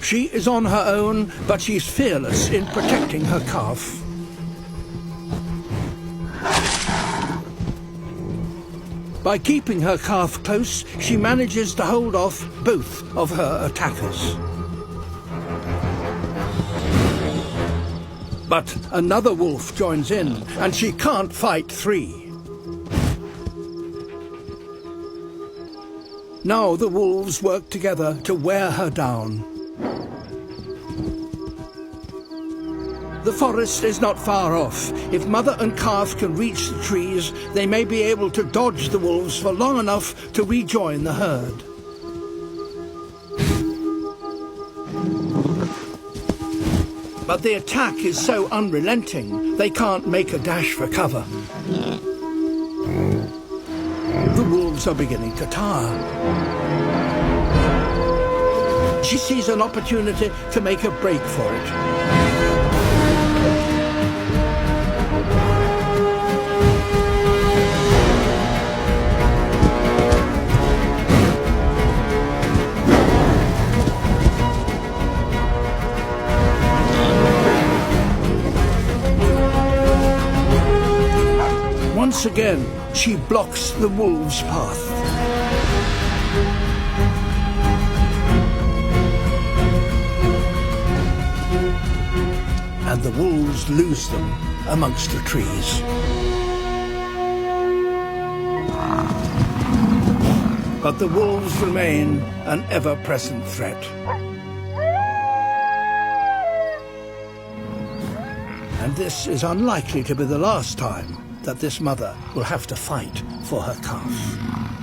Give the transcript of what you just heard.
She is on her own, but she's fearless in protecting her calf. By keeping her calf close, she manages to hold off both of her attackers. But another wolf joins in, and she can't fight three. Now the wolves work together to wear her down. The forest is not far off. If mother and calf can reach the trees, they may be able to dodge the wolves for long enough to rejoin the herd. But the attack is so unrelenting, they can't make a dash for cover. The wolves are beginning to tire. She sees an opportunity to make a break for it. Once again, she blocks the wolves' path. And the wolves lose them amongst the trees. But the wolves remain an ever-present threat. And this is unlikely to be the last time that this mother will have to fight for her calf.